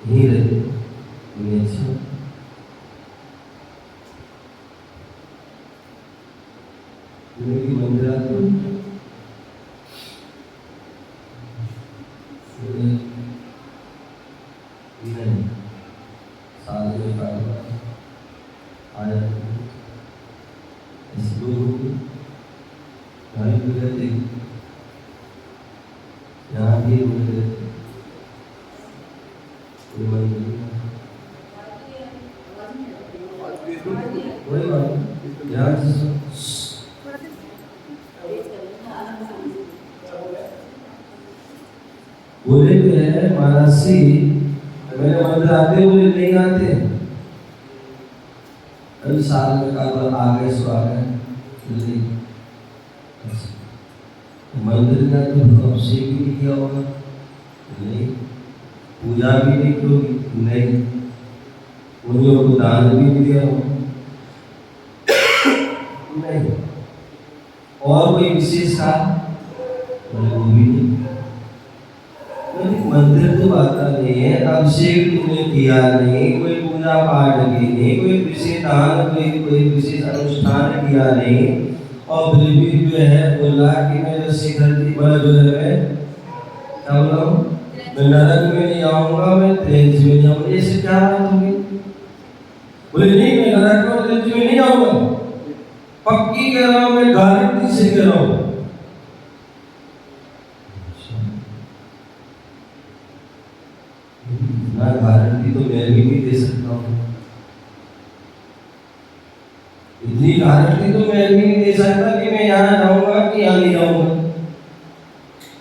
यहीं रहते उन्हें अच्छा की मंदिर आते नहीं साल में आया ऐसे लोग यहाँ भी रहते यहाँ भी रहते कोई मंदिर कोई बात यहाँ बोले तो है महाराज जी मेरे मंदिर आते बोले नहीं आते अभी साल में का बार आ गए सो आ गए मंदिर में तो अभिषेक भी नहीं किया होगा नहीं पूजा भी नहीं की होगी नहीं उन्हीं को दान भी नहीं दिया होगा नहीं और कोई विशेष था वो भी नहीं मंदिर तो आता नहीं है अभिषेक तुमने किया नहीं कोई पूजा पाठ की नहीं कोई विशेष दान कोई विशेष अनुष्ठान किया नहीं और फिर भी जो है बोला कि मैं जो शिखर की बड़ा जो है मैं क्या बोला मैं नरक में नहीं आऊंगा मैं तेज में नहीं आऊंगा ऐसे क्या बात होगी बोले नहीं मैं नरक में तेज में नहीं आऊंगा पक्की कह रहा हूं मैं गारंटी से कह रहा हूं गारंटी तो मैं भी नहीं दे सकता हूँ इतनी गारंटी तो मैं भी नहीं दे सकता कि मैं यहाँ जाऊंगा कि यहाँ नहीं जाऊंगा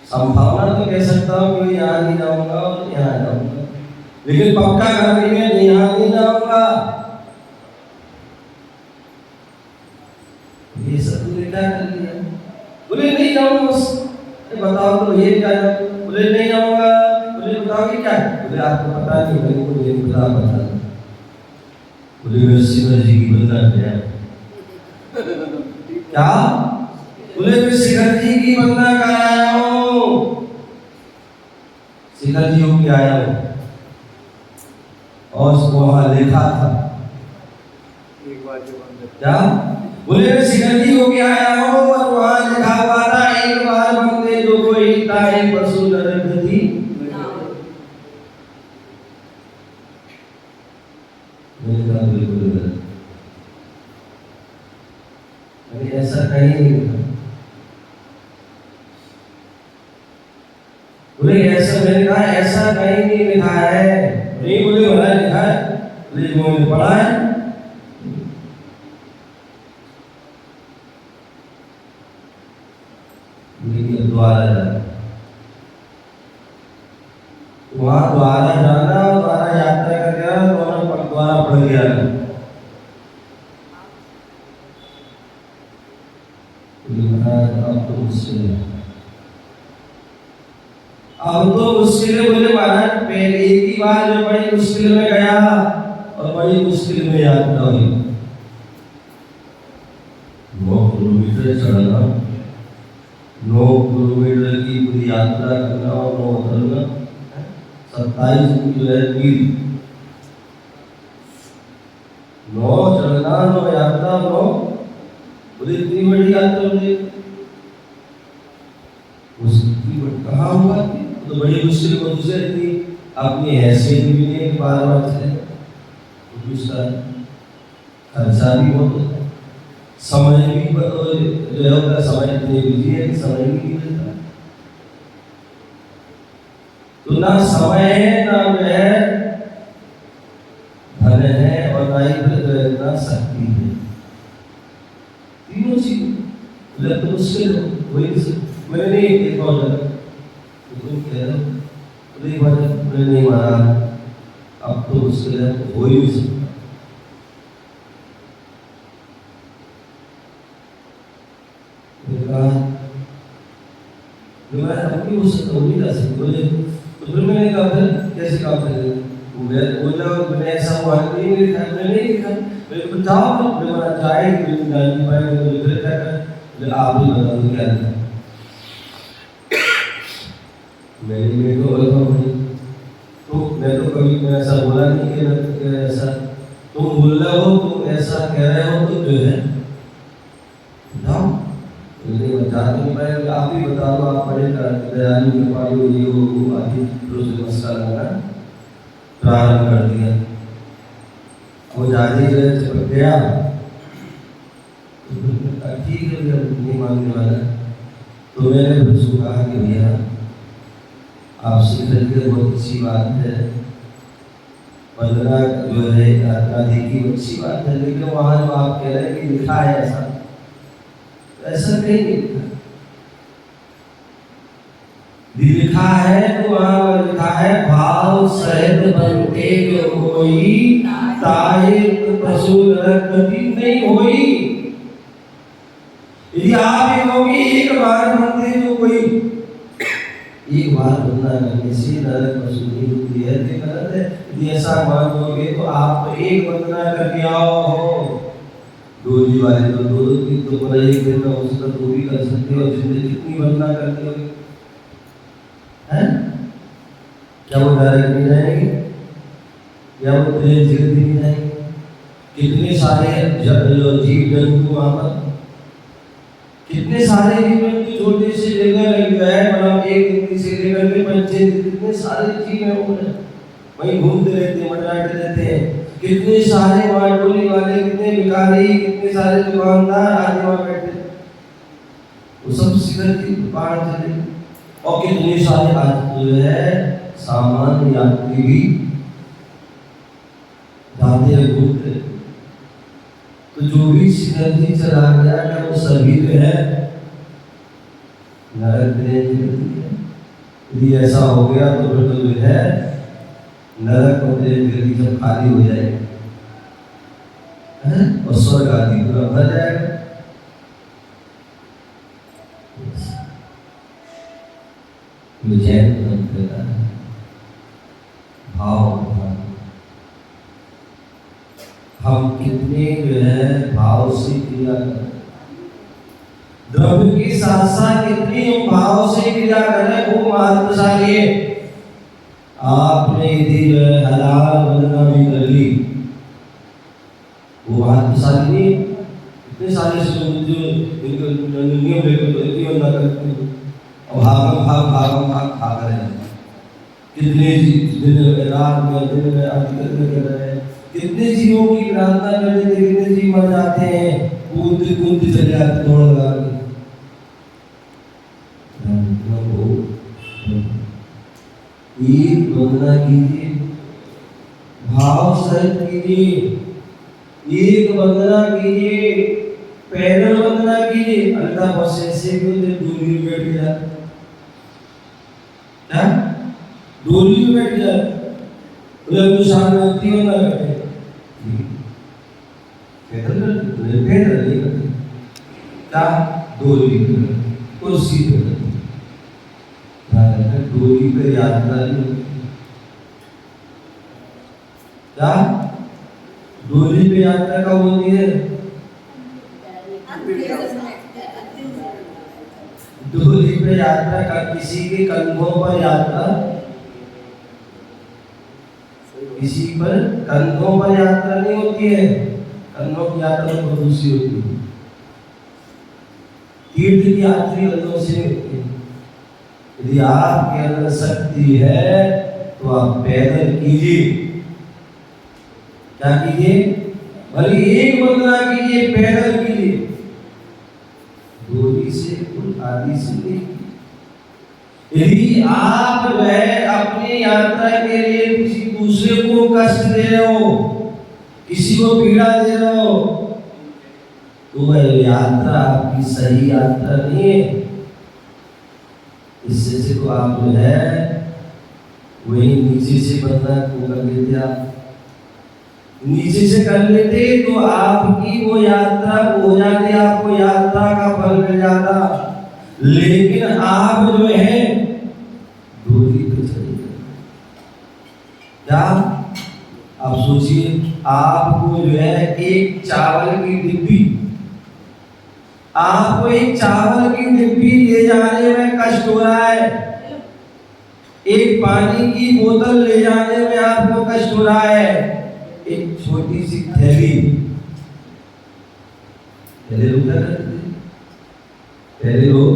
संभावना तो कह सकता हूँ कि यहाँ नहीं जाऊंगा और यहाँ जाऊंगा लेकिन पक्का गारंटी में यहाँ नहीं जाऊंगा ये सब तुमने क्या कर लिया बोले नहीं जाऊंगा बताओ तो ये क्या बोले नहीं जाऊंगा बोले बताओ क्या बोले आपको पता नहीं मेरे को ये बता बोले मैं शिखर जी की बंदा गया क्या बोले मैं शिखर जी की बंदा कर आया हूँ शिखर जी होके आया हूँ और वहां लिखा था एक बार जो क्या बोले मैं शिखर जी होके आया हूँ और वहां लिखा हुआ था एक बार बंदे जो कोई ताए पशु नरक थी ऐसा कहीं नहीं लिखा बोले ऐसा मैंने कहा ऐसा कहीं नहीं लिखा है नहीं बोले भला लिखा है बोले मैंने पढ़ा है द्वारा जाना वहां द्वारा जाना और द्वारा यात्रा करके दोनों द्वारा पढ़ गया अब तो मुश्किल बोले महाराज पहले ही बार जो बड़ी मुश्किल में गया और बड़ी मुश्किल में यात्रा हुई 9 किलोमीटर चढ़ना 9 किलोमीटर की पूरी यात्रा करना और 9 उतरना 27 मील 9 चढ़ना 9 यात्रा 9 बोले इतनी बड़ी यात्रा मुझे उसकी कहाँ हुआ तो बड़ी मुश्किल को दूसरे इतनी अपनी हैसियत भी नहीं बार बार चले दूसरा खर्चा भी बहुत होता है समय भी जो है होता है समय इतनी बिजी है कि समय भी नहीं मिलता तो ना समय है ना जो है धन है और ना ही ना शक्ति है तीनों चीज लग तो मुश्किल हो वही मैंने नहीं एक और तुम कह रहे हो एक बार मैंने नहीं मारा अब तो मुश्किल है हो ही नहीं सकता मैं अपनी उससे तो नहीं कर सकता मुझे तो फिर मैंने कहा फिर कैसे काम करेंगे मैं बोला मैंने ऐसा हुआ नहीं लिखा मैंने नहीं लिखा मैं बताओ मैं मेरा चाहे मैं जान नहीं पाएंगे तो फिर क्या करें आप ही बताओ क्या लिखा मैंने मेरे को तो मैं तो कभी ऐसा बोला नहीं कि ऐसा तुम बोल रहे हो, तुम ऐसा कह रहे हो तो जो है बताओ। नहीं बता नहीं पाए, आप ही बता दो। आप बड़े दयालु कृपालु ये वो आदि रोज नमस्कार करना प्रारंभ कर दिया। वो जादी जो है चिपक गया, ठीक है भैया नहीं मानने वाला। तो मैंने उसको कहा कि भैया आपसे करके बहुत अच्छी बात है, वंदना जो है यात्रा देखी अच्छी बात है, लेकिन वहाँ जो आप कह रहे हैं कि लिखा है ऐसा, ऐसा कहीं नहीं लिखा। लिखा है तो वहाँ लिखा है भाव सहित बनते जो कोई ताये पशु नरकति नहीं होई। यदि आप ये कहोगे एक बार बनते जो कोई, एक बार बनना करने से नरक पशु नहीं होती है, तो गलत है। यदि ऐसा मानोगे तो आप एक वंदना करके आओ हो, डोली वाले तो दो दिन तो पर एक दिन में उसका दो भी कर सकते हो, जिंदगी कितनी वंदना करते हो हैं? क्या वो नरक नहीं जाएंगे या वो प्रेत जगत नहीं जाएंगे? कितने सारे जीव जंतु वहां पर, कितने सारे जीव जंतु छोटे से लेकर मतलब एक दिन से लेकर के 25 कितने सारे जीव हैं वो वहीं घूमते रहते हैं, मंडराते रहते हैं। कितने सारे वहाँ डोली वाले, कितने भिखारी, कितने सारे दुकानदार आदि वहाँ बैठे, वो सब शिखर की दुकान चले। और कितने सारे आज जो है सामान्य यात्री भी जाते हैं घूमते। तो जो भी शिखर जी चला गया क्या वो सभी जो है नरक में। यदि ऐसा हो गया तो फिर तो जो है नरक होते जल्दी जब खाली हो जाएगी और स्वर्ग आदि पूरा भर जाएगा। जैन धर्म कहता है भाव, हम कितने जो है भाव से क्रिया करें, द्रव्य के साथ साथ कितनी भाव से क्रिया करें वो महत्वशाली है। आपने यदि जो है हलाल वंदना भी कर ली वो महत्वशाली नहीं। इतने सारे जो नियम लेकर वंदना करते हैं और भागम खा कर कितने दिन रात में दिन में आदि कर रहे हैं, कितने जीवों की प्रार्थना करने से कितने जीव मर जाते हैं, कूदते कूदते चले जाते दौड़ लगा के। एक वंदना कीजिए, भाव सहित कीजिए, एक वंदना कीजिए, पैदल वंदना कीजिए। अल्लाह बस ऐसे डोली में बैठ गया, क्या डोली में बैठ गया तो सामने होती हो ना करते पैदल नहीं करते, क्या डोली कुर्सी पे डोली पे यात्रा नहीं होती, क्या डोली पे यात्रा कब होती है? डोली पे यात्रा का किसी के कंधों पर यात्रा, किसी पर कंधों पर यात्रा नहीं होती है। कंधों की यात्रा तो दूसरी होती है, तीर्थ की यात्री कंधों से होती है। यदि आपके अंदर शक्ति है तो आप पैदल कीजिए, क्या कीजिए? भले एक वंदना कीजिए, पैदल कीजिए, डोली से कुल आदि से नहीं। यदि आप वह अपनी यात्रा के लिए किसी दूसरे को कष्ट दे रहे हो, किसी को पीड़ा दे रहे हो, तो वह यात्रा आपकी सही यात्रा नहीं है। इससे से तो आप जो है वही नीचे से बंदा को कर लेते, आप नीचे से कर लेते तो आपकी वो यात्रा हो जाती, आपको यात्रा का फल मिल जाता। लेकिन आप जो है डोली पे चले गए। क्या आप सोचिए, आपको जो है एक चावल की डिब्बी, आपको एक चावल की डिब्बी ले जाने में कष्ट हो रहा है, एक पानी की बोतल ले जाने में आपको कष्ट हो रहा है, एक छोटी सी थैली। पहले लोग क्या करते थे? पहले लोग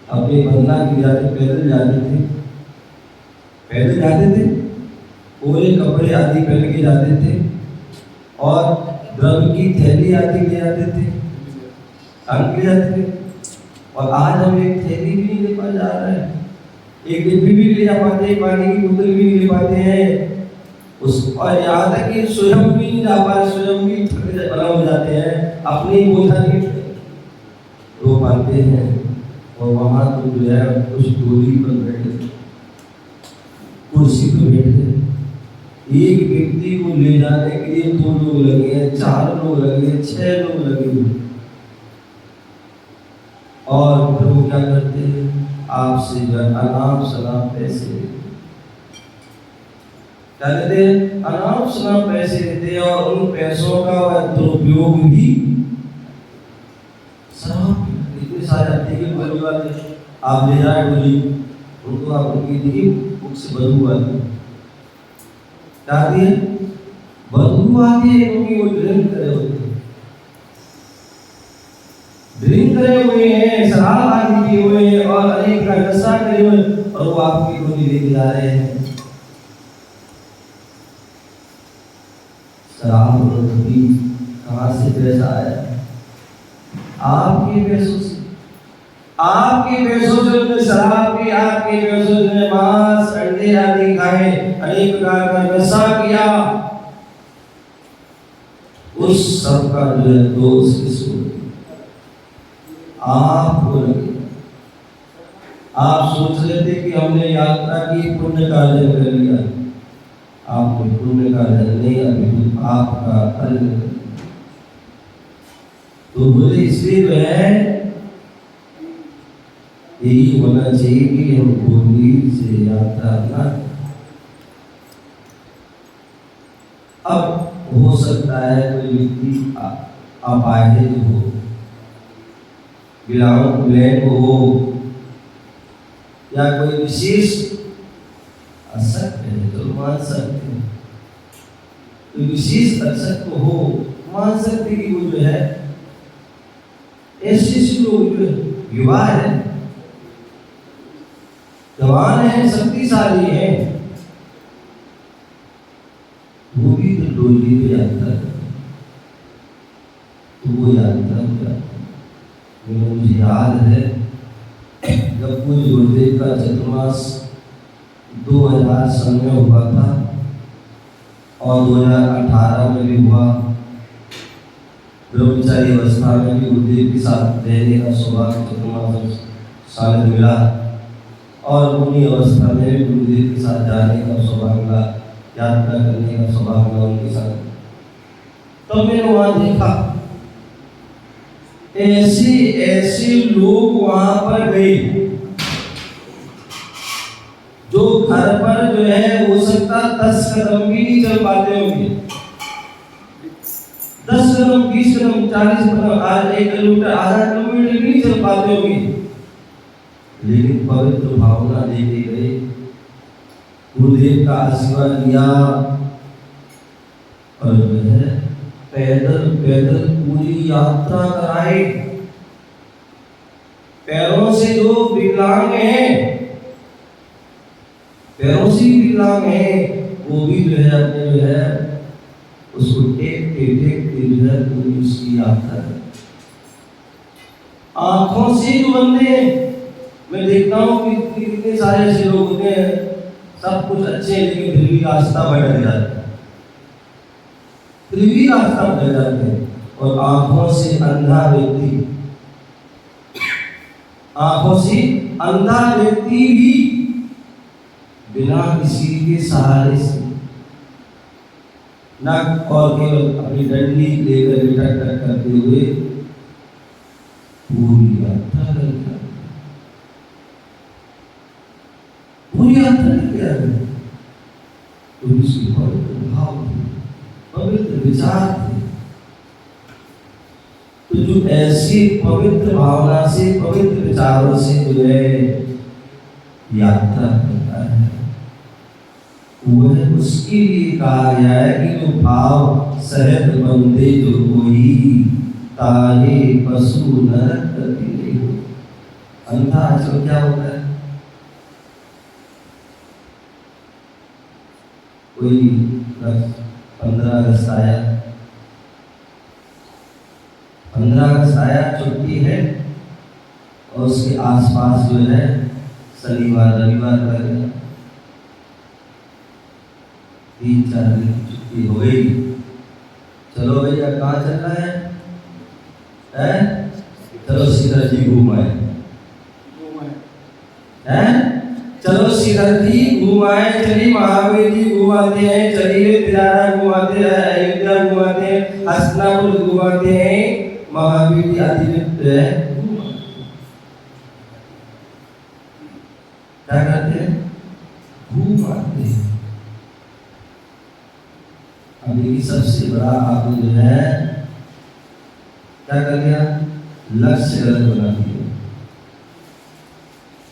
अपने बंगला की जाते पैदल जाते थे, पूरे कपड़े आदि पहन के जाते थे और द्रव्य की थैली आदि ले जाते थे, टांग के जाते थे। और आज हम एक थैली भी नहीं ले पा जा रहे हैं, एक डिब्बी भी ले जा पाते हैं, पानी की बोतल भी नहीं ले पाते हैं उस, और यहाँ तक कि स्वयं भी नहीं जा पा रहे, स्वयं भी बना हो जाते हैं, अपनी बोझा नहीं रो पाते हैं। और वहाँ तो जो है कुछ डोली पर बैठे, कुर्सी पर बैठे, एक व्यक्ति को ले जाने के लिए 2 लोग लगे हैं, 4 लोग लगे हैं, 6 लोग लगे हैं। और फिर वो क्या करते हैं? आपसे जो है अनाप शनाप पैसे क्या लेते हैं? अनाप शनाप पैसे लेते हैं और उन पैसों का वह दुरुपयोग भी शराब इतने सारे आते हैं कि आप ले जाए बोली उनको, आप उनकी देखिए बुक से बदबू आती है, क्या आती है? बदबू आती है, क्योंकि वो ड्रिंक करे होते हैं, ड्रिंक करे हुए हैं, शराब आदि किए हुए हैं और अनेक का नशा करे हुए, और वो आपकी गोली लेके जा रहे हैं। शराब भी कहाँ से पैसा आया? आपके पैसों से, आपके पैसों से उन्होंने शराब पी, आपके पैसों से उन्होंने मांस अंडे आदि खाए, अनेक प्रकार का नशा किया। उस सब का जो है दोष किसको? आपको लगे। आप सोच रहे थे कि हमने यात्रा की, पुण्य कार्य कर लिया, आपने पुण्य कार्य नहीं, अभी आपका अर्घ। तो बोले इसलिए जो है यही होना चाहिए कि हम गोदी से यात्रा ना। अब हो सकता है कोई व्यक्ति अपाहिज हो, विकलांग हो, या कोई विशेष असक्त है तो मान सकते हैं, कोई विशेष असक्त हो मान सकते कि वो जो है ऐसे लोग जो युवा है, जवान है, शक्तिशाली है, वो भी तो डोली पे यात्रा करते, तो वो यात्रा हो जाती। मुझे याद है जब पूज्य गुरुदेव का चतुर्मास 2000 सन में हुआ था और 2018 में भी हुआ, ब्रह्मचारी अवस्था में भी गुरुदेव के साथ रहने का सौभाग्य चतुर्मास साल मिला और उन्हीं अवस्था में भी गुरुदेव के साथ जाने का सौभाग्य मिला, यात्रा करने का सौभाग्य मिला उनके साथ। तो मैंने वहाँ देखा ऐसे लोग वहां पर गए जो घर पर जो है हो सकता 10 कदम भी नहीं चल पाते होंगे, 10 कदम, 20 कदम, 40 कदम, आज 1 किलोमीटर, आधा किलोमीटर भी नहीं चल पाते होंगे, लेकिन पवित्र भावना लेके गए, गुरुदेव का आशीर्वाद लिया और जो है पैदल पूरी यात्रा कराई। पैरों से जो विकलांग हैं, पैरों से विकलांग हैं, वो भी जो है अपने जो है उसको टेक जो है पूरी उसकी यात्रा है। आंखों से जो बंदे मैं देखता हूँ कि कितने सारे ऐसे लोग होते हैं, सब कुछ अच्छे हैं लेकिन फिर भी रास्ता भटक जाता है, फिर भी रास्ता भटक जाते हैं। और आंखों से अंधा व्यक्ति, आंखों से अंधा व्यक्ति भी बिना किसी के सहारे से ना और केवल अपनी डंडी लेकर टक करते हुए पूरी यात्रा करता, पूरी यात्रा क्या है, तो इसकी पवित्र भाव थे, पवित्र विचार थे। तो जो ऐसी पवित्र भावना से, पवित्र विचारों से जो है यात्रा करता है, वह उसके लिए कहा गया है कि जो भाव सहज बंदे जो कोई ताहे पशु नरक करती नहीं हो। अंधा आजकल क्या होता है, कोई 15 अगस्त आया, 15 अगस्त आया, छुट्टी है, और उसके आसपास जो है शनिवार रविवार लग गया, 3-4 दिन की छुट्टी हो गई। चलो भैया कहाँ चल रहा है? चलो सीधा जी घूम आए, चलो सीधा जी घूम आए, चलिए महावीर जी घुमाते हैं, चलिए तिराना घुमाते हैं, अयोध्या घुमाते हैं, हसनापुर घुमाते हैं, महावीर जी अतिरिक्त है क्या करते हैं? घुमाते हैं। अभी सबसे बड़ा आपने जो है क्या कर दिया? लक्ष्य गलत बना दिया।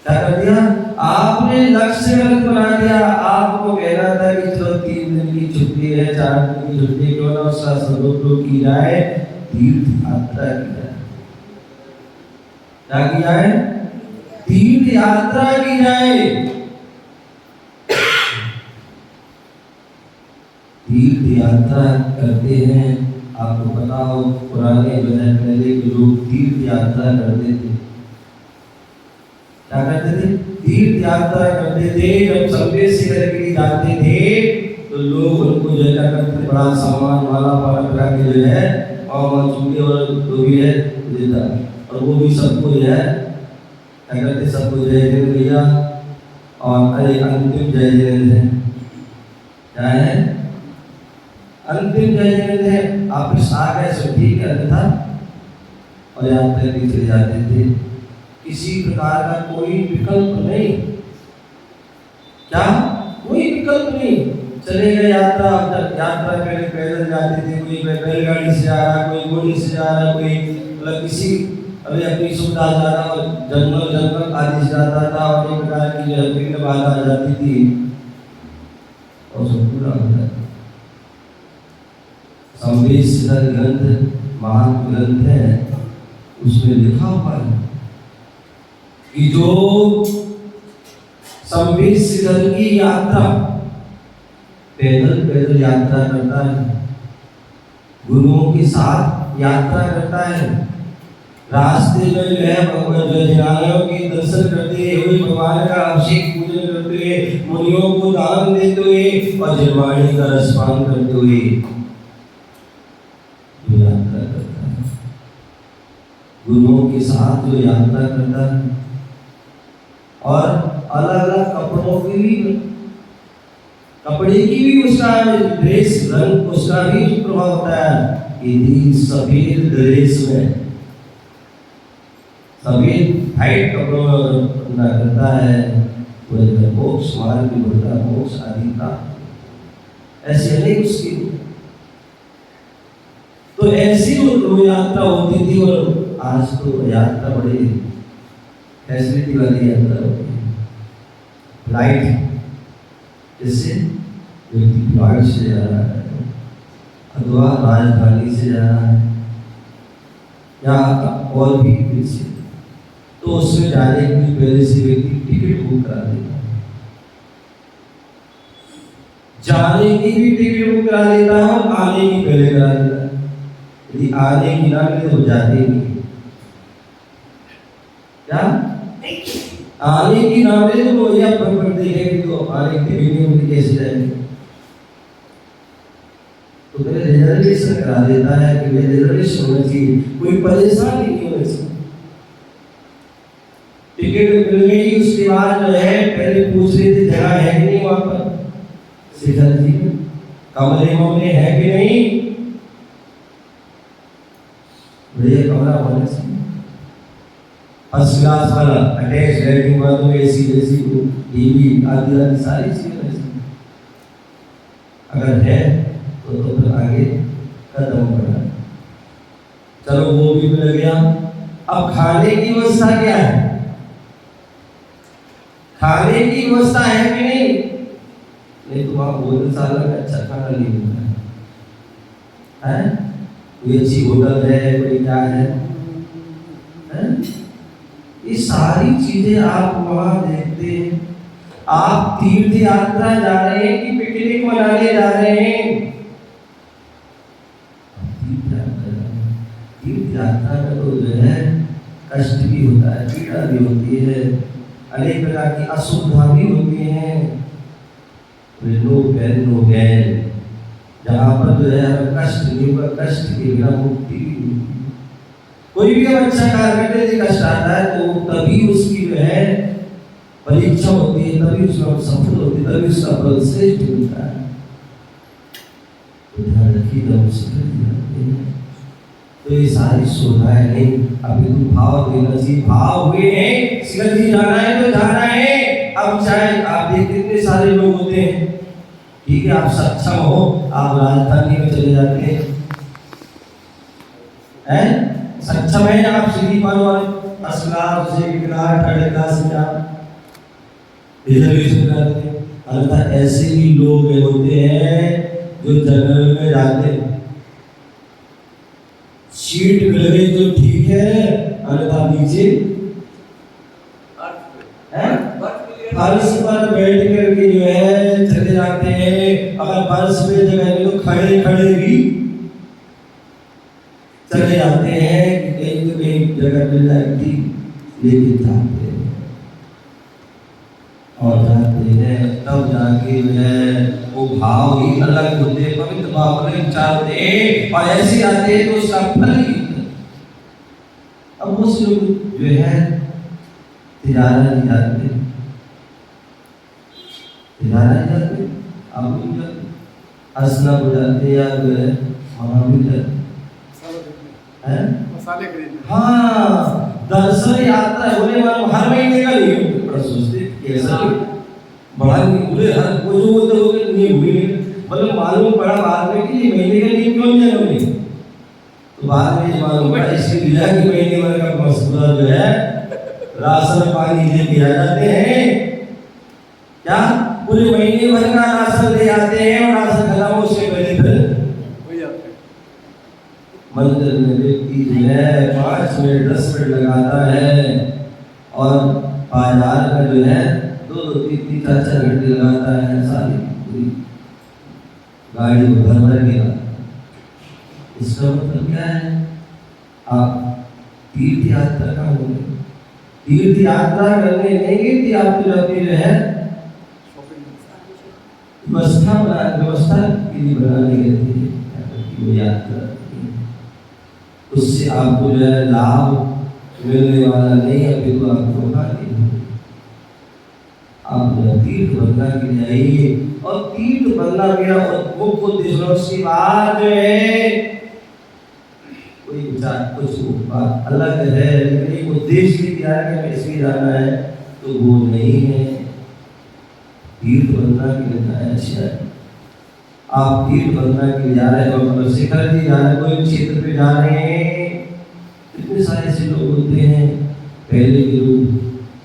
क्या कर दिया? आपने लक्ष्य गलत बना दिया। आपको कहना था कि चलो 3 दिन की छुट्टी है, 4 दिन की छुट्टी, क्यों ना उसका सदुपयोग की जाए, तीर्थ यात्रा की जाए। क्या की जाए? तीर्थ यात्रा की जाए। तीर्थ यात्रा करते हैं, आपको पता हो पुराने जो है पहले के लोग तीर्थ यात्रा करते थे। क्या करते थे? तीर्थ यात्रा करते थे। जब संदेश शिखर के लिए जाते थे तो लोग उनको जो है करते बड़ा सामान वाला पकड़ा के जो है और चूड़े और जो भी है देता, और वो भी सबको जो है क्या करते, सबको जय जय भैया, और अरे अंतिम जय जय है, क्या है? अंतिम जय जय है। आप इस आ गए सो ठीक है, अन्यथा और यात्रा भी चले जाते थे। किसी प्रकार का कोई विकल्प नहीं, क्या कोई विकल्प नहीं, चले गए यात्रा। यात्रा पहले पैदल जाते थे, कोई बैलगाड़ी से आ रहा, कोई घोड़े से जा रहा, कोई मतलब किसी अभी अपनी सुविधा जा रहा, और जंगल आदि से जाता था, और एक प्रकार की जो है बाधा आ जाती थी और सब पूरा हो जाता। संवेद ग्रंथ महान ग्रंथ है, उसमें लिखा हुआ है कि जो संवेद की यात्रा पैदल यात्रा करता है, गुरुओं के साथ यात्रा करता है, रास्ते में जो है भगवान हिमालयों के दर्शन करते हुए, भगवान का अभिषेक पूजन करते हुए, मुनियों को दान देते हुए और जलवाणी का रसपान करते हुए जो यात्रा करता है, गुरुओं के साथ जो यात्रा करता है, और अलग अलग कपड़ों की भी, कपड़े की भी उसका ड्रेस रंग उसका भी प्रभाव होता है। यदि सफेद ड्रेस में सफेद हाइट कपड़ों में करता है, वह मोक्ष मार्ग भी बढ़ता है, मोक्ष आदि का ऐसे अनेक उसकी। तो ऐसी वो यात्रा होती थी, और आज तो यात्रा बड़ी फैसिलिटी वाली यात्रा होती है। फ्लाइट, जैसे व्यक्ति फ्लाइट से जा रहा है अथवा राजधानी से जा रहा है या और भी से, तो उसमें जाने के लिए पहले से व्यक्ति टिकट बुक करा देता है, जाने की भी टिकट बुक करा देता है और आने की पहले करा देता है। यदि आने की ना मिले तो जाते नहीं, क्या आने की ना मिले तो वो यह पर देखेंगे तो आने की टिकट नहीं कैसे जाएंगे, तो पहले रिजर्वेशन करा देता है कि रिजर्वेशन होना चाहिए, कोई परेशानी नहीं होनी चाहिए। टिकट मिल गई, उसके बाद जो है पहले पूछ रहे थे जगह है कि नहीं वहां पर, शिखर जी कमरे में है कि नहीं, बढ़िया कमरा होना चाहिए, फर्स्ट क्लास वाला, attach latrine bathroom, AC TV आदि आदि सारी चीजें। अगर है तो फिर आगे कदम बढ़ा। चलो वो भी मिल गया। अब खाने की व्यवस्था क्या है? खाने की व्यवस्था है कि नहीं? नहीं तो वहाँ भोजनशाला में अच्छा खाना नहीं मिलता है। कोई अच्छी होटल है, कोई क्या है? ये सारी चीजें आप वहाँ देखते हैं। आप तीर्थ यात्रा जा रहे हैं कि पिकनिक मनाने जा रहे हैं? तीर्थ यात्रा में तो जो है कष्ट भी होता है, पीड़ा भी होती है, अनेक प्रकार की असुविधा भी होती है। नो पैन नो गैन, जहाँ पर जो है कष्ट नहीं होगा, कष्ट के बिना मुक्ति भी नहीं होगी। कोई भी अच्छा कार्य करने से कष्ट आता है तो तभी उसकी जो है परीक्षा होती है, तभी उसमें सफल होती है, तभी उसका फल श्रेष्ठ मिलता है। तो ध्यान रखिए जब उससे जाते हैं तो ये सारी शोधाएं नहीं, अभी तो भाव देना चाहिए। भाव हुए हैं, शिखर जी जाना है तो जाना है। अब चाहे आप देखते कितने सारे लोग होते हैं, ठीक है, आप सक्षम हो, आप राजधानी में चले जाते हैं, सक्षम है आप सीढ़ी पर और असलाफ से विकराल थर्ड क्लास में आप रिजर्वेशन कराते हैं। अर्थात ऐसे भी लोग होते हैं जो जनरल में जाते हैं, सीट मिल गई तो ठीक है, अन्यथा नीचे फर्श पर बैठ करके जो है चले जाते हैं। अगर फर्श पे जगह नहीं तो खड़े खड़े भी चले जाते हैं कि कहीं तो कहीं जगह मिल जाएगी, लेकिन जाते हैं और जाते हैं तब जाके जो है वो भाव ही अलग होते हैं, पवित्र भाव अलग चाहते हैं और ऐसे आते हैं तो उसका फल ही। अब वो लोग जो है तिजारा नहीं जाते, तिजारा नहीं जाते, आप भी जाते, हंसना हो जाते या जो है वहाँ भी जाते हैं मसाले खरीदने। हाँ, दर्शन यात्रा होने वाला हर महीने का नहीं है, बड़ा सोचते कैसा बड़ा नहीं पूरे हर वो जो होते हो नहीं हुए, मतलब मालूम पड़ा बाद में कि ये महीने का नहीं क्यों नहीं है, तो बाद में मालूम पड़ा इसलिए दिया कि महीने भर का मसला जो है राशन पानी लेके आ जाते हैं, क्या पूरे महीने भर का राशन ले आते हैं और राशन खत्म हो उससे पहले फिर मंदिर में व्यक्ति जो है 5 मिनट 10 मिनट लगाता है और बाजार का जो है 2-2 3-3 4-4 घंटे लगाता है, सारी पूरी गाड़ी को भर भर के। इसका मतलब क्या है? आप तीर्थ यात्रा का होंगे, तीर्थ यात्रा करने नहीं थी आपको अपनी जो है व्यवस्था के लिए बनाने गए थे यात्रा, उससे आपको जो है लाभ मिलने वाला नहीं, अभी तो आपको धोखा नहीं। आप तीर्थ बनना के लिए आइए और तीर्थ बनना गया और मुख्य उद्देश्य की बात जो है कोई विचार कुछ बात अलग है, लेकिन एक उद्देश्य की दिया है कि इसलिए जाना है तो वो नहीं है। तीर्थ बनना के लिए जाना है, आप तीर्थ बनना के लिए जा रहे हैं और शिखर जी जा रहे हैं, कोई क्षेत्र पे जा रहे हैं, कितने सारे ऐसे लोग होते हैं। पहले के लोग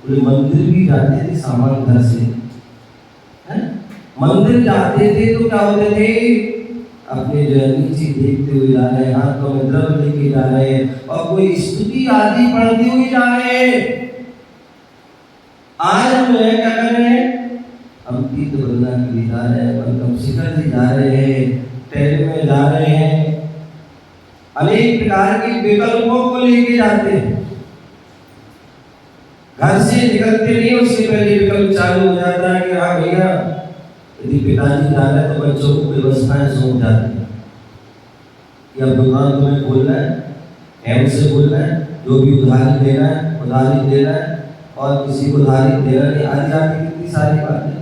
पूरे मंदिर भी जाते थे सामान घर से, हैं? मंदिर जाते थे तो क्या होते थे, अपने जो नीचे देखते हुए जा रहे हैं, हाथों में द्रव्य लेके जा रहे हैं और कोई स्तुति आदि पढ़ते हुए जा रहे हैं। आज हम क्या कर रहे हैं, हम तीर्थ बनना के लिए जा रहे हैं, मतलब शिखर जी जा रहे हैं, टहल में जा रहे हैं, अनेक प्रकार के विकल्पों को लेके जाते हैं। घर से निकलते नहीं उससे पहले विकल्प चालू हो जाता है कि हाँ भैया यदि पिताजी जा रहे हैं तो बच्चों को व्यवस्थाएं सौंप जाती है कि अब दुकान तुम्हें खोलना है, एम से खोलना है, जो भी उधारी देना है उधारी देना है और किसी को उधारी देना नहीं, आदि आदि कितनी सारी बातें।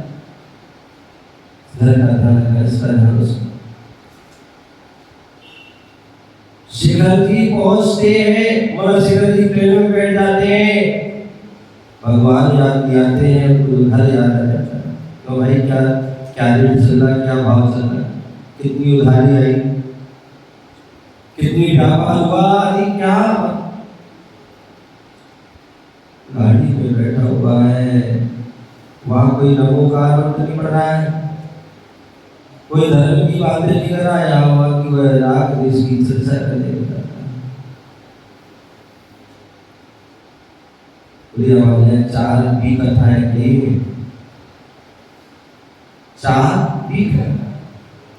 घर का ध्यान रखना, इसका ध्यान रखना। शिखर जी पहुंचते हैं, मतलब शिखर जी ट्रेन में बैठ जाते हैं, भगवान याद आते हैं, घर याद आ जाता है। तो भाई क्या क्या रेट चल रहा, क्या भाव चल रहा, कितनी उधारी आई, कितनी व्यापार हुआ आदि, क्या गाड़ी में बैठा हुआ है, वहां कोई नमोकार मंत्र नहीं पढ़ रहा है, कोई धर्म की बातें नहीं कर रहा है, यहाँ वहां की वह राग देश की चर्चा करने लगता है। हमारे यहाँ 4 भी कथाएं कही, 4 भी कथा,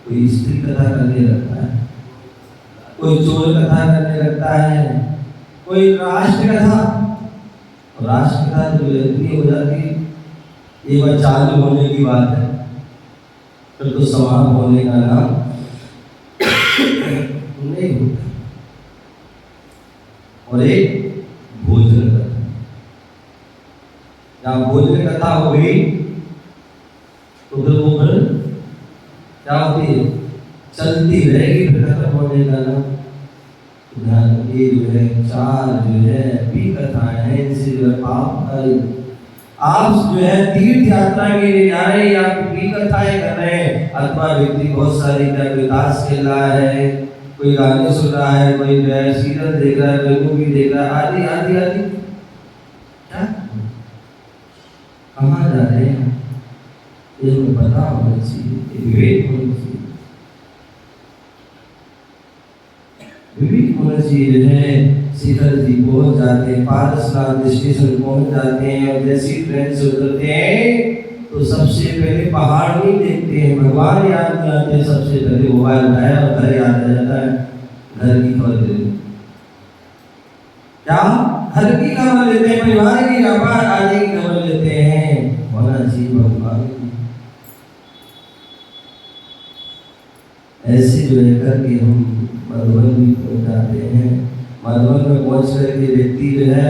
कोई स्त्री कथा करने लगता है, कोई चोर कथा करने लगता है, कोई राष्ट्र कथा। राष्ट्र कथा तो इतनी हो जाती है, एक बार चालू होने की बात है, फिर तो समाप्त होने का नाम नहीं होता। और एक भोजन कथा, जहाँ भोजन कथा हो गई तो फिर वो फिर क्या होती है, चलती रहेगी, फिर खत्म होने का नाम। ये जो है 4 जो है भी कथाएं हैं, इनसे जो है आप जो है तीर्थ यात्रा के लिए जा रहे हैं, आप भी कथाएं कर रहे हैं, अथवा व्यक्ति बहुत सारी क्या कोई दास खेल रहा है, कोई गाने सुन रहा है, कोई जो है सीरियल देख रहा है, कोई मूवी देख रहा है, आदि आदि आदि। क्या कहाँ जा रहे हैं ये हमें पता होना चाहिए, विवेक होना चाहिए, विवेक होना चाहिए। जो है शिखर जी पहुंच जाते हैं, पारसनाथ स्टेशन पहुंच जाते हैं, और जैसे ट्रेन से उतरते हैं तो सबसे पहले पहाड़ नहीं देखते हैं, भगवान याद नहीं आते हैं, सबसे पहले मोबाइल उठाया और घर याद आ जाता है, घर की खबर दे दो। क्या घर की खबर लेते हैं, परिवार की व्यापार आदि की खबर लेते हैं, होना चाहिए भगवान की। ऐसे जो है करके हम मधुबन भी पहुंच जाते हैं। मधुबन में पहुंच करके व्यक्ति जो है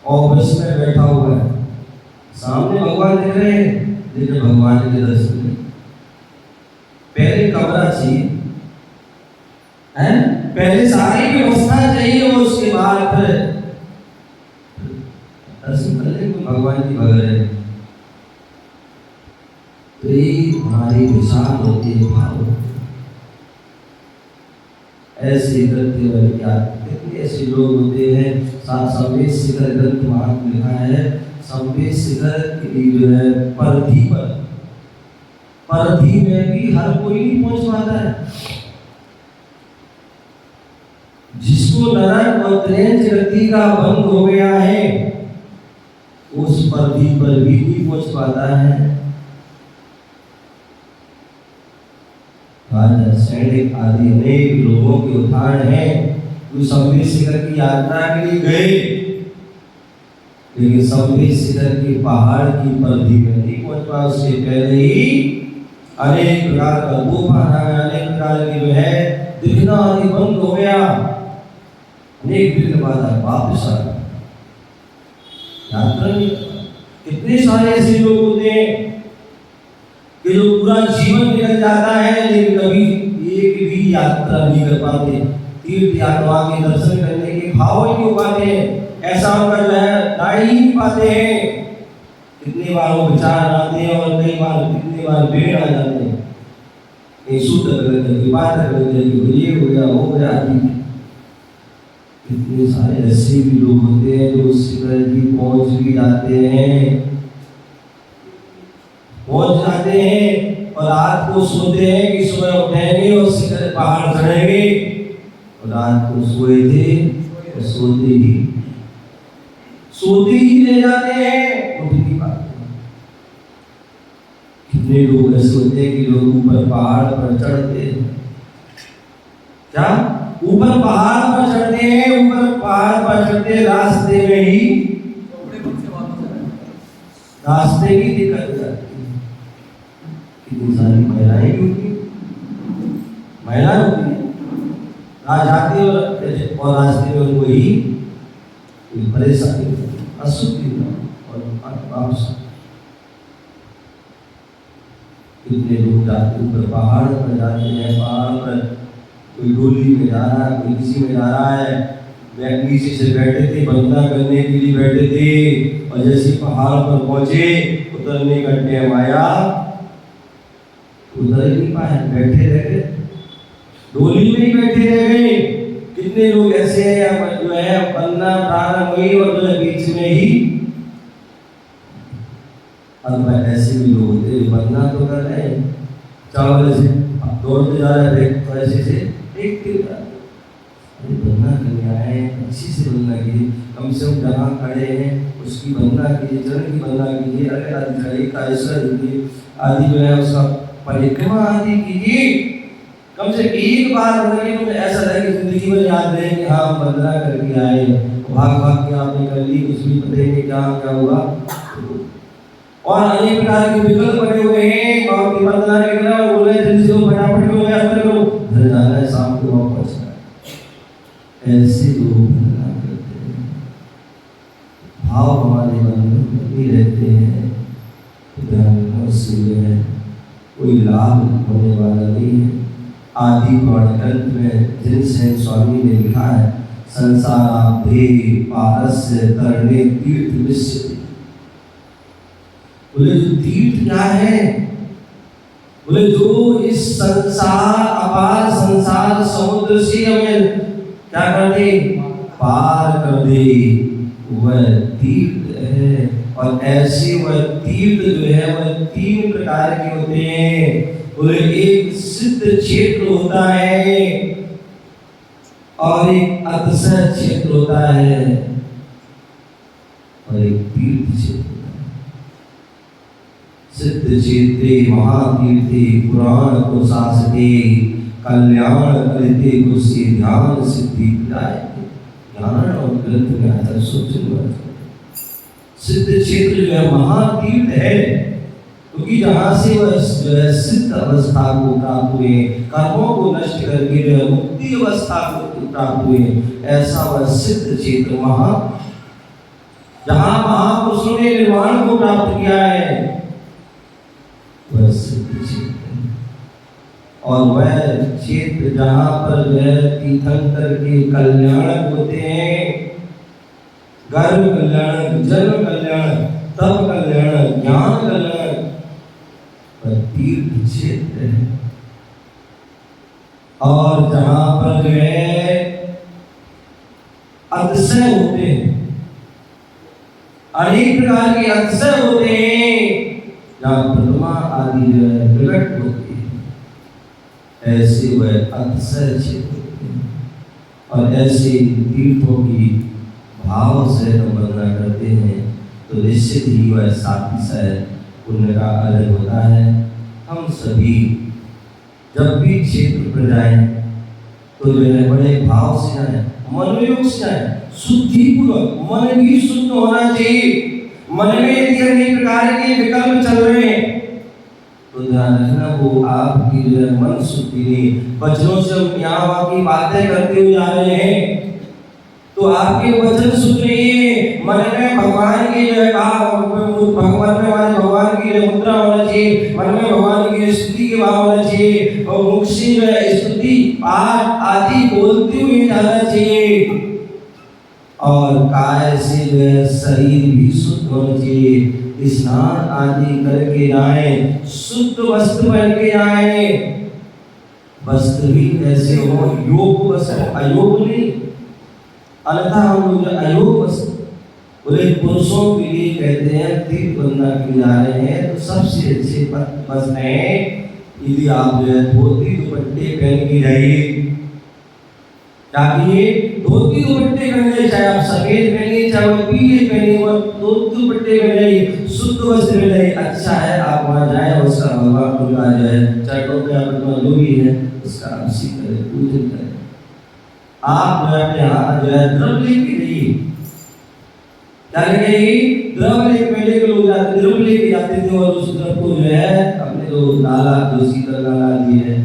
ऑफिस में बैठा हुआ है, सामने भगवान दिख रहे हैं, लेकिन भगवान के दर्शन नहीं। पहले कमरा चाहिए है, पहले सारी व्यवस्था चाहिए, और उसके बाद फिर दर्शन कर ले, भगवान की भगत है। तो ये हमारी विशाल होती है भाव, ऐसे करते हुए क्या कितने ऐसे लोग होते हैं। संवेद शिखर ग्रंथ वहां लिखा है, संवेद शिखर की जो है परधि में भी हर कोई नहीं पहुंच पाता है। जिसको नरक और त्रेंच गति का भंग हो गया है, उस परधि पर भी नहीं पहुंच पाता है। सैनिक आदि अनेक लोगों के उदाहरण हैं, जो संवेद शिखर की यात्रा के लिए गए, लेकिन संवेद शिखर की पहाड़ की परिधि में नहीं पहुंच पाए। उससे पहले ही अनेक प्रकार का तूफान आया, अनेक प्रकार की जो है दिखना आदि बंद हो गया, अनेक दिन बाद वापस आ गया यात्रा नहीं। कितने सारे ऐसे लोग होते हैं कि जो पूरा जीवन निकल जाता है, लेकिन कभी एक भी यात्रा नहीं कर पाते, तीर्थ यात्रा के दर्शन करने के भाव नहीं हो पाते हैं, ऐसा उनका जो है दाढ़ी ही नहीं पाते हैं। कितने बार वो विचार आते हैं, और कई बार कितने बार भीड़ आ जाते हैं, ये सूत्र करके बात करते हैं, ये हो गया वो हो गया आदि। कितने सारे ऐसे भी लोग होते हैं जो शिखर की पहुंच भी जाते हैं, पहुंच जाते हैं, और रात को सोते हैं कि सुबह उठेंगे और शिखर पहाड़ चढ़ेंगे, और रात को सोए थे और सोते ही रह जाते हैं, उठ नहीं पाते। कितने लोग ऐसे होते हैं कि लोग ऊपर पहाड़ पर चढ़ते हैं, क्या ऊपर पहाड़ पर चढ़ते हैं, ऊपर पहाड़ पर चढ़ते रास्ते में ही रास्ते की दिक्कत हो जाती है। कितनी सारी महिलाएं होती है, जाती है और रास्ते में उनको ही परेशानी अशुद्धि और वापस। कितने लोग जाते ऊपर पहाड़ पर जाते हैं, पहाड़ पर कोई डोली में जा रहा है, कोई किसी में जा रहा है, नीचे से बैठे थे, बंदना करने के लिए बैठे थे, और जैसे पहाड़ पर पहुंचे, उतरने का टाइम आया, उतर ही नहीं पाए, बैठे रह गए, डोली में ही बैठे रह गए। कितने लोग ऐसे हैं जो है बंदना प्रारंभ हुई और जो है बीच में ही अथवा ऐसे भी लोग होते हैं बंधना तो कर रहे हैं, चावल से दौड़ते जा रहे हैं तो ऐसे से देखते जा रहे हैं। अरे बंधना करने आए हैं, अच्छी से बंधना कीजिए, कम से कम जहाँ खड़े हैं उसकी बंधना कीजिए, चरण की बंधना कीजिए, अरे आदि खड़े का ऐसा दीजिए, आदि जो है उसका परिक्रमा आदि कीजिए। कम से एक बार बंधना मुझे ऐसा लगे कि जिंदगी में याद रहे कि हाँ बंधना करके आए, भाग भाग के आपने कर ली, कुछ भी पता ही नहीं क्या क्या हुआ। और अनेक प्रकार के विकल्प बने हुए हैं, बाप की वंदना के लिए बोले जल्दी से फटाफट करो यात्रा करो, घर जाना है, शाम को वापस आना है। ऐसे लोग वंदना करते हैं, भाव हमारे मन में बने रहते हैं, तो उससे जो है कोई लाभ होने वाला नहीं है। आदि ग्रंथ में जिनसेन स्वामी ने लिखा है, संसाराब्धे पारस्य तरणे तीर्थ विश्य। बोले जो तीर्थ क्या है, बोले जो इस संसार अपार संसार समुद्र से हमें क्या कर दे, पार कर दे, वह तीर्थ है। और ऐसे वह तीर्थ जो है वह 3 प्रकार के होते हैं। बोले एक सिद्ध क्षेत्र होता है और एक अतिशय क्षेत्र होता है और एक तीर्थ क्षेत्र। सिद्ध क्षेत्रे महातीर्थे पुराण को शासके कल्याण करते गुस्से ध्यान सिद्धि प्रदायते। ध्यान और ग्रंथ में आता सोचना। सिद्ध क्षेत्र जो है महातीर्थ है, क्योंकि जहाँ से वह सिद्ध अवस्था को प्राप्त हुए, कर्मों को नष्ट करके जो है मुक्ति अवस्था को प्राप्त हुए, ऐसा वह सिद्ध क्षेत्र महा, जहाँ महापुरुषों ने निर्वाण को प्राप्त किया है, वह सिद्ध क्षेत्र है। और वह क्षेत्र जहाँ पर जो है तीर्थंकर के कल्याण होते हैं, गर्भ कल्याण, जन्म कल्याण, तप कल्याण, ज्ञान कल्याण, वह तीर्थ क्षेत्र है। और जहाँ पर जो है अतिशय होते हैं, अनेक प्रकार के अतिशय होते हैं, जहाँ प्रतिमा आदि जो है प्रकट होती है, ऐसे वह अतिशय क्षेत्र होते हैं। और ऐसे तीर्थों की भाव से हम वंदना करते हैं तो निश्चित ही वह सातिशय पुण्य का अर्जन होता है। हम सभी जब भी क्षेत्र पर जाएं तो जो है बड़े भाव से जाएं, मनोयोग से जाएं, शुद्धिपूर्वक। मन भी शुद्ध होना चाहिए। मन में यदि अनेक प्रकार के विकल्प चल रहे हैं तो ध्यान रखना वो आपकी जो है मन शुद्धि नहीं। बच्चों से हम यहाँ वहाँ की बातें करते हुए जा रहे हैं तो आपके वचन सुन रही है, मन में भगवान की जो है भगवान में हमारे भगवान की मुद्रा होना चाहिए, मन में भगवान की स्तुति के भाव होना चाहिए और मुख से जो है स्तुति पाठ आदि बोलते हुए जाना चाहिए। और काय से जो है शरीर भी शुद्ध होना चाहिए, स्नान आदि करके जाएं, शुद्ध वस्त्र पहन के जाएं। वस्त्र भी ऐसे हो, योग वस्त्र, अयोग नहीं। अन्यथा हम लोग अयोग वस्त्र बोले पुरुषों के लिए कहते हैं तीर्थ वंदना के जा रहे हैं तो सबसे अच्छे वस्त्र हैं। यदि आप जो है धोती दुपट्टे पहन के जाइए, चाहिए धोती दुपट्टे पहने, चाहे आप सफेद पहने चाहे वो पीले पहने, वो धोती दुपट्टे पहने, शुद्ध वस्त्र पहने, अच्छा है आप वहाँ जाए, उसका भगवान उनका जो है चरणों पे अपना जो भी है उसका अभिषेक करें, पूजन करें। आप जो है अपने हाथ जो है द्रव्य लेके जाइए, क्या लेके जाइए, द्रव्य लेके, पहले के लोग जाते द्रव्य लेके जाते थे और उस द्रव्य को जो है अपने जो नाला जो शीतल नाला दिए है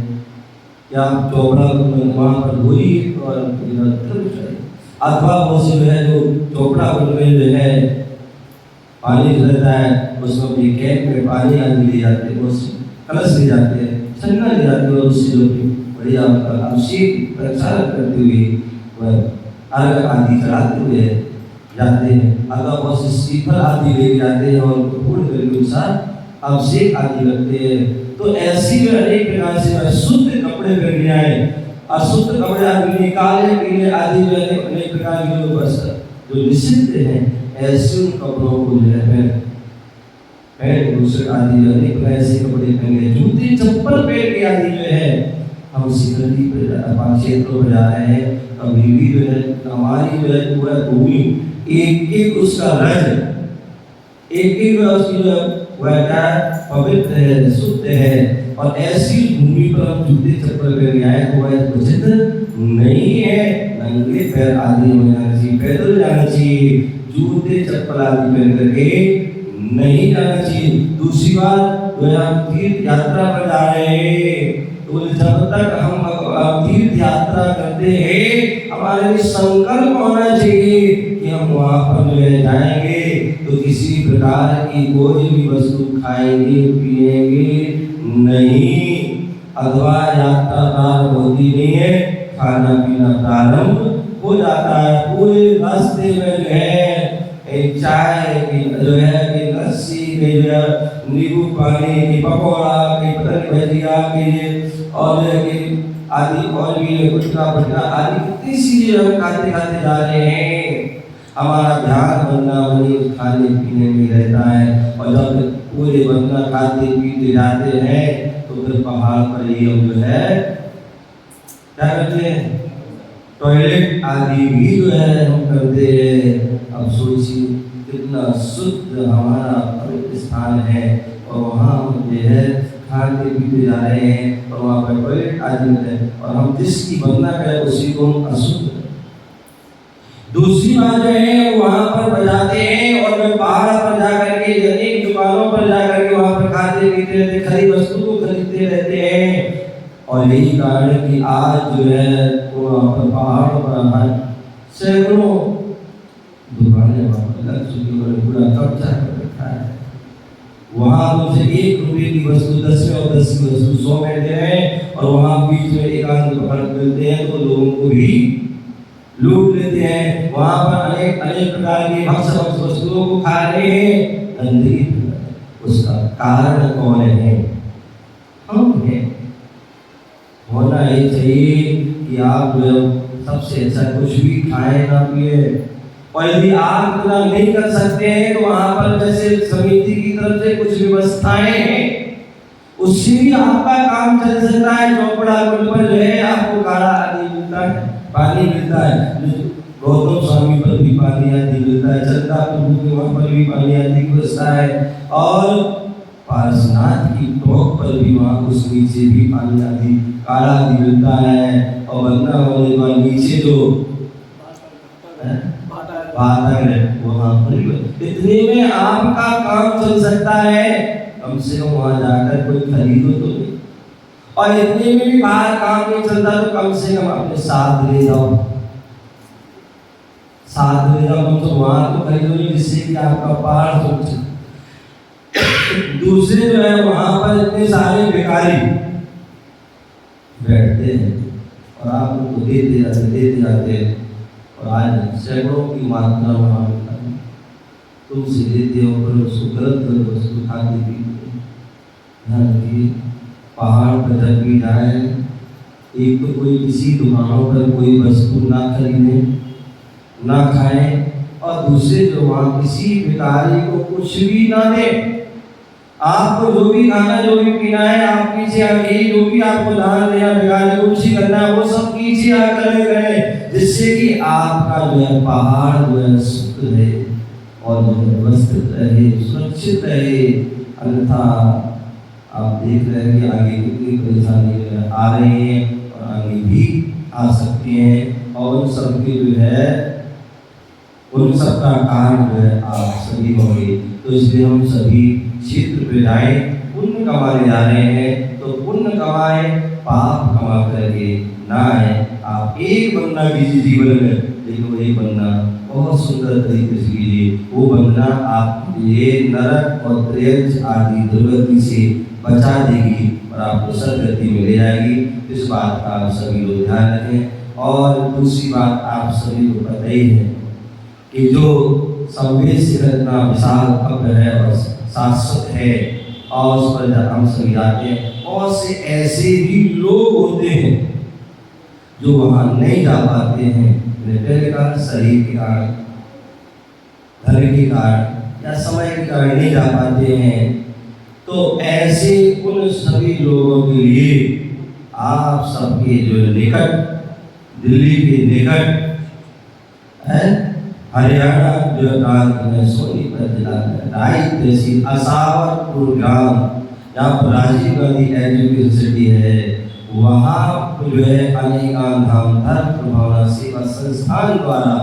या चौपड़ा वहाँ पर धोइए और अथवा वो से जो है जो चौपड़ा में जो है पानी रहता है उसमें अपनी कैप में पानी आदि ले जाते हैं, उस कलश ले जाते हैं, छन्ना ले जाते हैं और उससे जो बढ़िया अभिषेक प्रचार करते हुए वह अर्घ आदि चढ़ाते हुए जाते हैं। अथवा बहुत से श्रीफल आदि लेके जाते हैं और पूर्ण के अनुसार अभिषेक आदि करते हैं। तो ऐसी जो अनेक प्रकार से शुद्ध कपड़े पहन जाए, अशुद्ध कपड़े आदि काले पीले आदि जो है अनेक प्रकार के वस्त्र जो निषिद्ध हैं, ऐसे उन कपड़ों को जो है पैंट बुशर्ट आदि अनेक प्रकार से कपड़े पहने, जूते चप्पल पहन के आदि जो है हम सिकंदी पर क्षेत्रों पर जा रहे हैं। कभी भी जो है हमारी जो है पूरा भूमि एक एक उसका रज, एक एक उसकी जो वह क्या पवित्र है, शुद्ध है। और ऐसी भूमि पर हम जूते चप्पल पहन के आए तो वह उचित नहीं है। नंगे पैर आदि में जाना चाहिए, पैदल जाना चाहिए, जूते चप्पल आदि पहन करके नहीं जाना चाहिए। दूसरी बात जो है हम तीर्थ यात्रा पर जा रहे हैं तो जब तक हम तीर्थ यात्रा करते हैं हमारे लिए संकल्प होना चाहिए कि हम वहाँ पर जो है जाएंगे तो किसी प्रकार की कोई भी वस्तु खाएंगे पिएंगे नहीं, अथवा यात्रा प्रारंभ होती नहीं है खाना पीना प्रारंभ हो जाता है। पूरे रास्ते में जो है चाय की जो है कि लस्सी के जो है नींबू पानी की पकौड़ा की पतंग भजिया की और आदि और भी गुटखा पटका आदि कितनी चीजें हम खाते खाते जा रहे हैं। हमारा ध्यान बनना बनी उस खाने पीने में रहता है। और जब पूरे बंदा खाते पीते जाते हैं तो फिर पहाड़ पर ही हम जो है क्या करते हैं, टॉयलेट आदि भी जो है हम करते हैं। अब सोचिए कितना शुद्ध हमारा पवित्र स्थान है और वहाँ हम जो है खाते पीते जा रहे हैं और वहाँ पर टॉयलेट आदि है और हम जिसकी वंदना करें उसी को हम अशुद्ध। दूसरी बात जो है वहाँ पर बजाते हैं और वे पहाड़ पर जाकर के अनेक दुकानों पर जाकर के वहाँ पर खाते पीते रहते, खरीद वस्तु को खरीदते रहते हैं। और यही कारण कि आज जो है वहाँ पर पहाड़ पर सैकड़ों दुकानें वहाँ पर लग चुकी और पूरा कब्जा कर रखा है। वहाँ तुमसे 1 रुपये की वस्तु 10 में और 10 की वस्तु 100 में दे रहे हैं और वहाँ बीच में एक आध पकड़ मिलते हैं तो लोगों को भी लूट लेते हैं। वहाँ पर अनेक अनेक प्रकार की भक्ष वस्तुओं को खा रहे हैं। गंदगी उसका कारण कौन है? हम हैं। होना ही चाहिए कि आप सबसे अच्छा कुछ भी खाएं ना पिए। और यदि आप इतना नहीं कर सकते हैं तो वहाँ पर जैसे समिति की तरफ से कुछ व्यवस्थाएं हैं उससे भी आपका काम चल सकता है। चौपड़ा पर जो है आपको काढ़ा आदि मिलता है, पानी मिलता है। गौतम स्वामी पर भी पानी आदि मिलता है, चंदा प्रभु के वहाँ पर भी पानी आदि की व्यवस्था है। और पारसनाथ की टोक पर भी वहाँ उस नीचे भी पानी आदि काढ़ा आदि मिलता है। और बंदा होने का नीचे जो बादल है वहाँ पर इतने में आपका काम चल सकता है। कम से कम वहाँ जाकर कोई खरीदो तो नहीं। और इतने में भी बाहर काम नहीं चलता तो कम से कम अपने साथ ले जाओ, साथ ले जाओ। तो वहाँ तो खरीदो नहीं जिससे कि आपका पहाड़ सुरक्षित। दूसरे जो है वहाँ पर इतने सारे भिखारी बैठते हैं और आप उनको देते जाते हैं। और आज सैकड़ों की मात्रा वहाँ तुमसे देते हो पर उसको गलत वस्तु खाते पीते। ध्यान रखिए, पहाड़ पर जब भी जाए एक तो कोई किसी दुकानों पर कोई वस्तु ना खरीदे ना खाए और दूसरे जो वहाँ किसी भिखारी को कुछ भी ना दे। आपको जो भी खाना जो भी पीना है आप पीछे आके जो भी आपको दान देना भिखारी को कुछ करना है वो सब पीछे आकर गए, जिससे कि आपका जो है पहाड़ जो है शुद्ध रहे और जो है व्यवस्थित रहे, सुरक्षित रहे। अन्यथा आप देख रहे हैं कि आगे कितनी परेशानी आ रही है और आगे भी आ सकती हैं। और उन सब की जो है उन सब का कारण जो है आप सभी होंगे। तो इसलिए हम सभी क्षेत्र पे जाए, पुण्य कमाने जा रहे हैं तो पुण्य कमाए, पाप कमा करके ना आए। आप एक बनना कीजिए जीवन में, लेकिन वो एक बनना बहुत सुंदर तरीके से कीजिए। वो बनना आपके लिए नरक और प्रेत आदि दुर्गति से बचा देगी और आपको सदगति में ले जाएगी। इस बात का आप सभी लोग ध्यान रखें। और दूसरी बात आप सभी को पता ही है कि जो संवेश इतना विशाल कब्र है और शाश्वत है और उस पर हम सभी जाते हैं। बहुत से ऐसे भी लोग होते हैं जो वहाँ नहीं जा पाते हैं, पहले कारण शरीर के कारण, धन के कारण, या समय के कारण नहीं जा पाते हैं, तो ऐसे उन सभी लोगों के लिए आप सबके जो निकट, दिल्ली के निकट है हरियाणा जो प्रांत में सोनीपत जिला में राई तहसील असावरपुर ग्राम, जहाँ पर राजीव गांधी एजुकेशन सिटी है, वहाँ जो है अनेकान धाम धर्म प्रभावना सेवा संस्थान द्वारा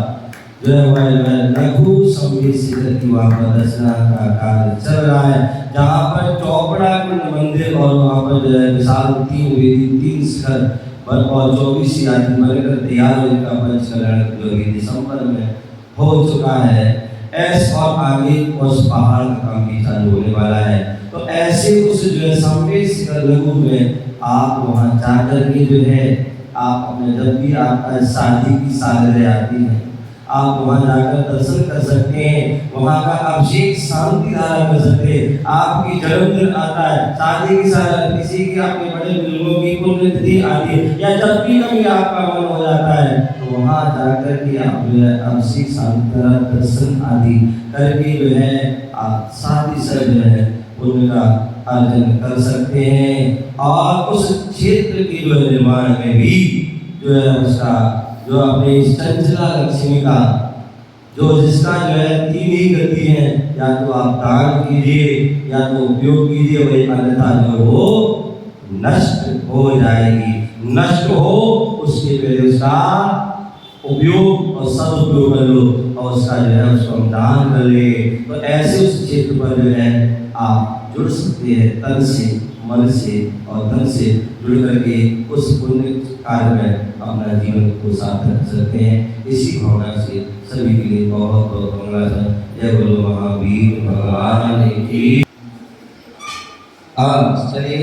जो है वह लघु संगीत शिविर की वहाँ पर रचना का कार्य चल रहा है, जहाँ पर चौपड़ा कुंड मंदिर और वहाँ पर जो है विशाल 3 वेदी 3 शिखर और 24 यात्री बनकर तैयार हो, जिनका पंचकरण जो अभी दिसंबर में हो चुका है। ऐस और आगे उस पहाड़ का काम भी चालू होने वाला है। तो ऐसे उस जो है संगीत शिखर लघु में आप वहाँ जाकर के जो है आप अपने जब भी आपका शादी की सालगिरह आती है, आप वहाँ जाकर दर्शन कर सकते हैं, वहाँ का अभिषेक शांति धारा कर सकते हैं। आपकी जन्मदिन आता है, शादी की सालगिरह, किसी की आपके बड़े बुजुर्गों की पुण्यतिथि आती है, या जब भी कभी आपका मन हो जाता है, तो वहाँ जाकर के आप जो है अभिषेक शांति धारा दर्शन आदि करके जो है आप शादी से जो है पुण्य का अर्जन कर सकते हैं। और उस क्षेत्र की जो निर्माण में भी जो है उसका जो अपने चंचला लक्ष्मी का जो जिसका जो है 3 ही गति है, या तो आप दान कीजिए या तो उपयोग कीजिए, वही अन्यथा जो वो नष्ट हो जाएगी। नष्ट हो उसके पहले उसका उपयोग और सदुपयोग कर लो और उसका जो है उसको हम दान कर ले। तो ऐसे उस क्षेत्र पर जो है आप जुड़ सकते हैं, तन से मन से और धन से जुड़ करके उस पुण्य कार्य में अपना जीवन को सार्थक कर सकते हैं। इसी भावना से सभी के लिए बहुत बहुत मंगल। जय बोलो महावीर भगवान की। चलिए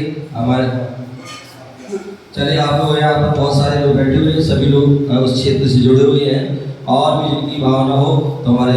चलिए आप लोग यहाँ पर बहुत सारे लोग बैठे हुए हैं, सभी लोग उस क्षेत्र से जुड़े हुए हैं, और भी जिनकी भावना हो तो हमारे